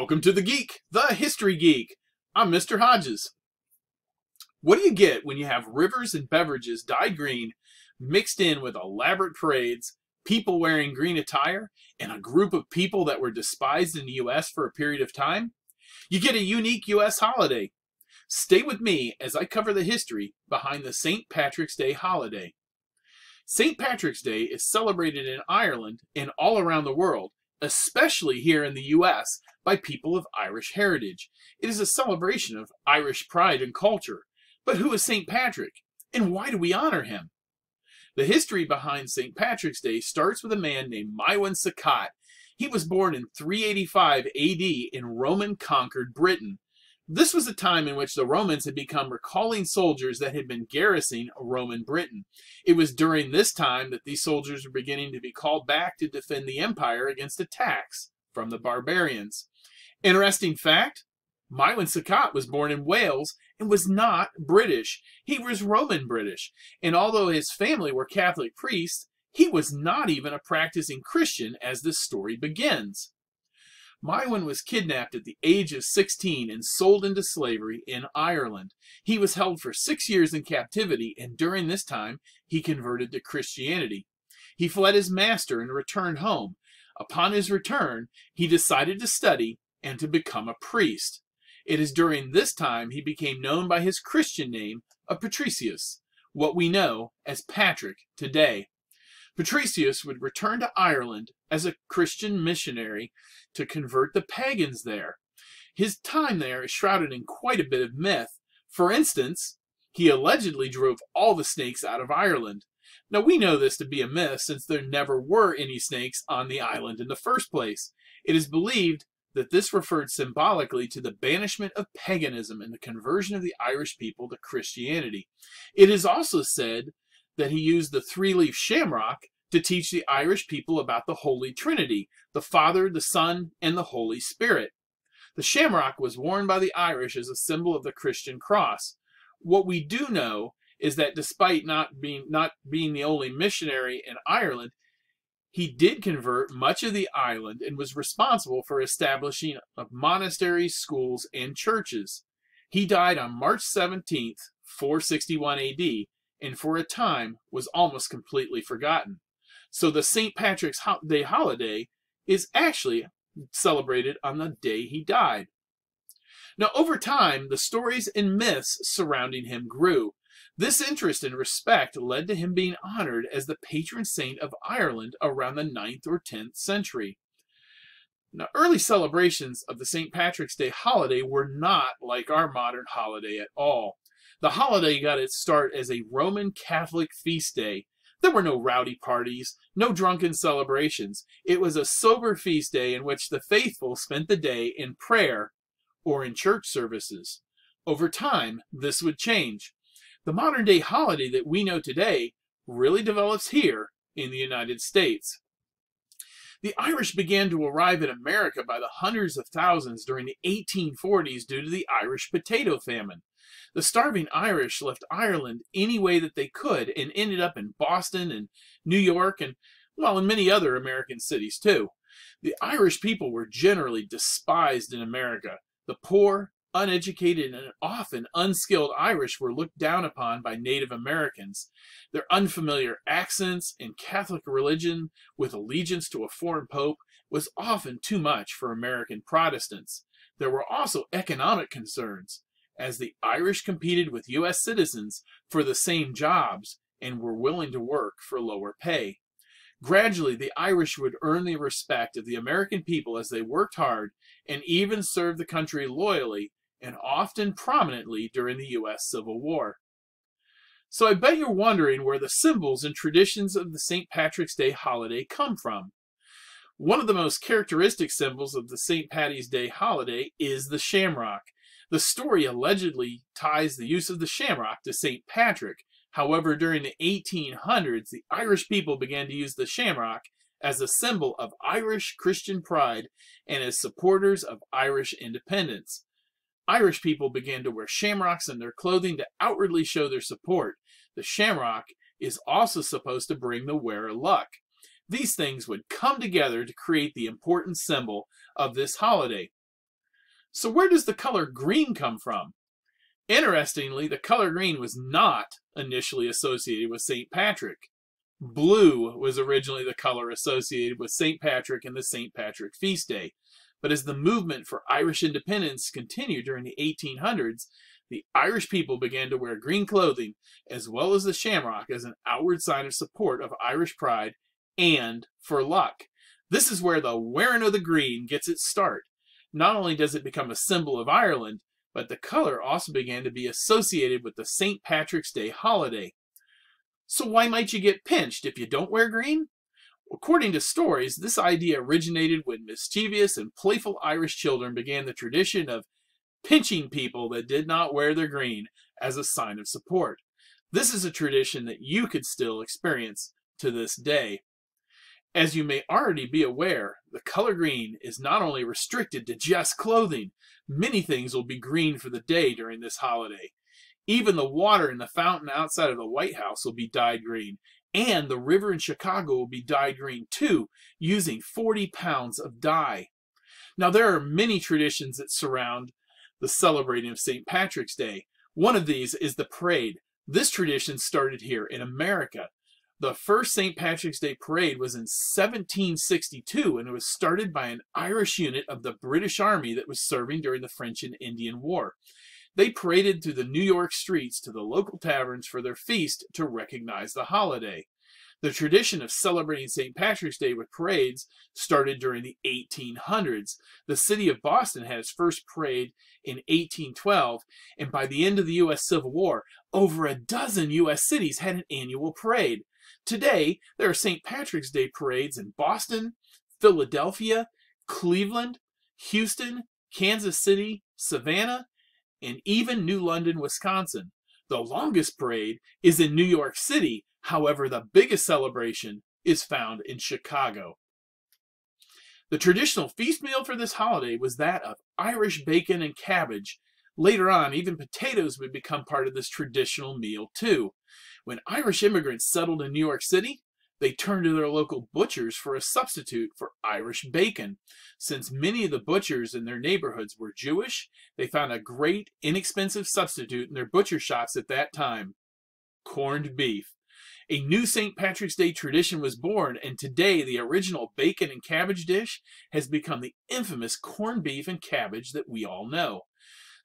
Welcome to The Geek, the History Geek. I'm Mr. Hodges. What do you get when you have rivers and beverages dyed green, mixed in with elaborate parades, people wearing green attire, and a group of people that were despised in the U.S. for a period of time? You get a unique U.S. holiday. Stay with me as I cover the history behind the St. Patrick's Day holiday. St. Patrick's Day is celebrated in Ireland and all around the world, especially here in the U.S., by people of Irish heritage. It is a celebration of Irish pride and culture. But who is St. Patrick, and why do we honor him? The history behind St. Patrick's Day starts with a man named Maelwyn Succat. He was born in 385 AD in Roman-conquered Britain. This was a time in which the Romans had become recalling soldiers that had been garrisoning Roman Britain. It was during this time that these soldiers were beginning to be called back to defend the empire against attacks from the barbarians. Interesting fact, Maelwyn Succat was born in Wales and was not British. He was Roman British, and although his family were Catholic priests, he was not even a practicing Christian as this story begins. Maelwyn was kidnapped at the age of 16 and sold into slavery in Ireland. He was held for 6 years in captivity, and during this time, he converted to Christianity. He fled his master and returned home. Upon his return, he decided to study and to become a priest. It is during this time he became known by his Christian name of Patricius, what we know as Patrick today. Patricius would return to Ireland as a Christian missionary to convert the pagans there. His time there is shrouded in quite a bit of myth. For instance, he allegedly drove all the snakes out of Ireland. Now we know this to be a myth since there never were any snakes on the island in the first place. It is believed that this referred symbolically to the banishment of paganism and the conversion of the Irish people to Christianity. It is also said that he used the three-leaf shamrock to teach the Irish people about the Holy Trinity, the Father, the Son, and the Holy Spirit. The shamrock was worn by the Irish as a symbol of the Christian cross. What we do know is that despite not being the only missionary in Ireland, he did convert much of the island and was responsible for establishing of monasteries, schools, and churches. He died on March 17th, 461 AD, and for a time was almost completely forgotten. So the St. Patrick's Day holiday is actually celebrated on the day he died. Now, over time, the stories and myths surrounding him grew. This interest and respect led to him being honored as the patron saint of Ireland around the 9th or 10th century. Now, early celebrations of the St. Patrick's Day holiday were not like our modern holiday at all. The holiday got its start as a Roman Catholic feast day. There were no rowdy parties, no drunken celebrations. It was a sober feast day in which the faithful spent the day in prayer or in church services. Over time, this would change. The modern-day holiday that we know today really develops here in the United States. The Irish began to arrive in America by the hundreds of thousands during the 1840s due to the Irish potato famine. The starving Irish left Ireland any way that they could and ended up in Boston and New York and, well, in many other American cities too. The Irish people were generally despised in America. The poor, uneducated, and often unskilled Irish were looked down upon by Native Americans. Their unfamiliar accents and Catholic religion with allegiance to a foreign pope was often too much for American Protestants. There were also economic concerns, as the Irish competed with U.S. citizens for the same jobs and were willing to work for lower pay. Gradually, the Irish would earn the respect of the American people as they worked hard and even served the country loyally and often prominently during the U.S. Civil War. So I bet you're wondering where the symbols and traditions of the St. Patrick's Day holiday come from. One of the most characteristic symbols of the St. Patty's Day holiday is the shamrock. The story allegedly ties the use of the shamrock to St. Patrick. However, during the 1800s, the Irish people began to use the shamrock as a symbol of Irish Christian pride and as supporters of Irish independence. Irish people began to wear shamrocks in their clothing to outwardly show their support. The shamrock is also supposed to bring the wearer luck. These things would come together to create the important symbol of this holiday. So where does the color green come from? Interestingly, the color green was not initially associated with St. Patrick. Blue was originally the color associated with St. Patrick and the St. Patrick feast day. But as the movement for Irish independence continued during the 1800s, the Irish people began to wear green clothing, as well as the shamrock, as an outward sign of support of Irish pride and for luck. This is where the wearing of the green gets its start. Not only does it become a symbol of Ireland, but the color also began to be associated with the St. Patrick's Day holiday. So why might you get pinched if you don't wear green? According to stories, this idea originated when mischievous and playful Irish children began the tradition of pinching people that did not wear their green as a sign of support. This is a tradition that you could still experience to this day. As you may already be aware, the color green is not only restricted to just clothing. Many things will be green for the day during this holiday. Even the water in the fountain outside of the White House will be dyed green, and the river in Chicago will be dyed green too, using 40 pounds of dye. Now, there are many traditions that surround the celebrating of St. Patrick's Day. One of these is the parade. This tradition started here in America. The first St. Patrick's Day parade was in 1762, and it was started by an Irish unit of the British Army that was serving during the French and Indian War. They paraded through the New York streets to the local taverns for their feast to recognize the holiday. The tradition of celebrating St. Patrick's Day with parades started during the 1800s. The city of Boston had its first parade in 1812, and by the end of the U.S. Civil War, over a dozen U.S. cities had an annual parade. Today, there are St. Patrick's Day parades in Boston, Philadelphia, Cleveland, Houston, Kansas City, Savannah, and even New London, Wisconsin. The longest parade is in New York City. However, the biggest celebration is found in Chicago. The traditional feast meal for this holiday was that of Irish bacon and cabbage. Later on, even potatoes would become part of this traditional meal too. When Irish immigrants settled in New York City, they turned to their local butchers for a substitute for Irish bacon. Since many of the butchers in their neighborhoods were Jewish, they found a great, inexpensive substitute in their butcher shops at that time: corned beef. A new St. Patrick's Day tradition was born, and today the original bacon and cabbage dish has become the infamous corned beef and cabbage that we all know.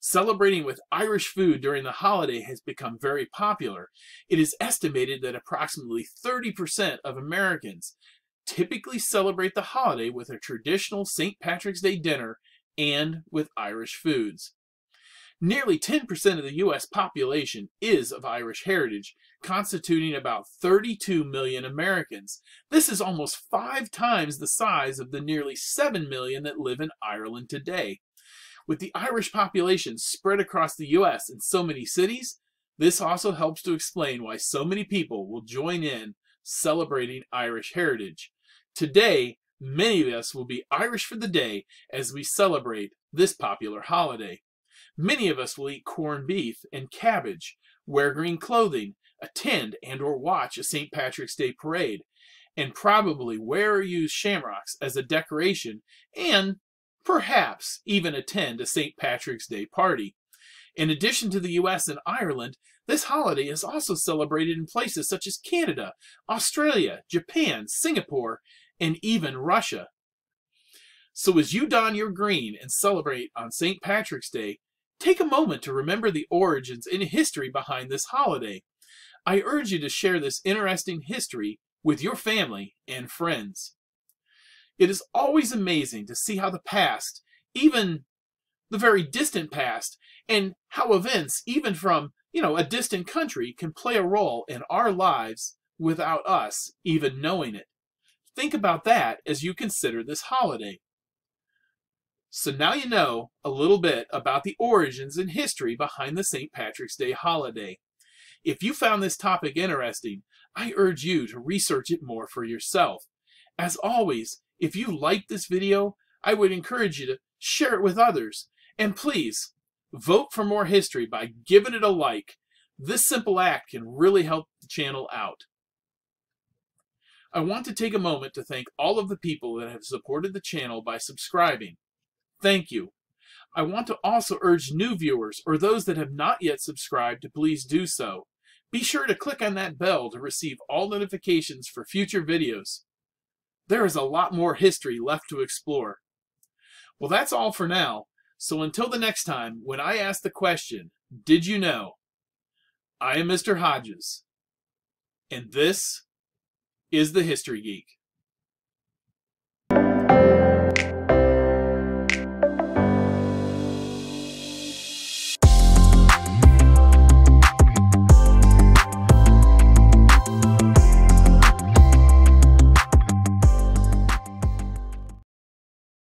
Celebrating with Irish food during the holiday has become very popular. It is estimated that approximately 30% of Americans typically celebrate the holiday with a traditional St. Patrick's Day dinner and with Irish foods. Nearly 10% of the U.S. population is of Irish heritage, constituting about 32 million Americans. This is almost 5 times the size of the nearly 7 million that live in Ireland today. With the Irish population spread across the U.S. in so many cities, this also helps to explain why so many people will join in celebrating Irish heritage. Today, many of us will be Irish for the day as we celebrate this popular holiday. Many of us will eat corned beef and cabbage, wear green clothing, attend and or watch a St. Patrick's Day parade, and probably wear or use shamrocks as a decoration, and perhaps even attend a St. Patrick's Day party. In addition to the U.S. and Ireland, this holiday is also celebrated in places such as Canada, Australia, Japan, Singapore, and even Russia. So as you don your green and celebrate on St. Patrick's Day, take a moment to remember the origins and history behind this holiday. I urge you to share this interesting history with your family and friends. It is always amazing to see how the past, even the very distant past, and how events, even from, a distant country, can play a role in our lives without us even knowing it. Think about that as you consider this holiday. So now you know a little bit about the origins and history behind the St. Patrick's Day holiday. If you found this topic interesting, I urge you to research it more for yourself. As always, if you liked this video, I would encourage you to share it with others. And please, vote for more history by giving it a like. This simple act can really help the channel out. I want to take a moment to thank all of the people that have supported the channel by subscribing. Thank you. I want to also urge new viewers or those that have not yet subscribed to please do so. Be sure to click on that bell to receive all notifications for future videos. There is a lot more history left to explore. Well, that's all for now. So until the next time, when I ask the question, did you know? I am Mr. Hodges, and this is the History Geek.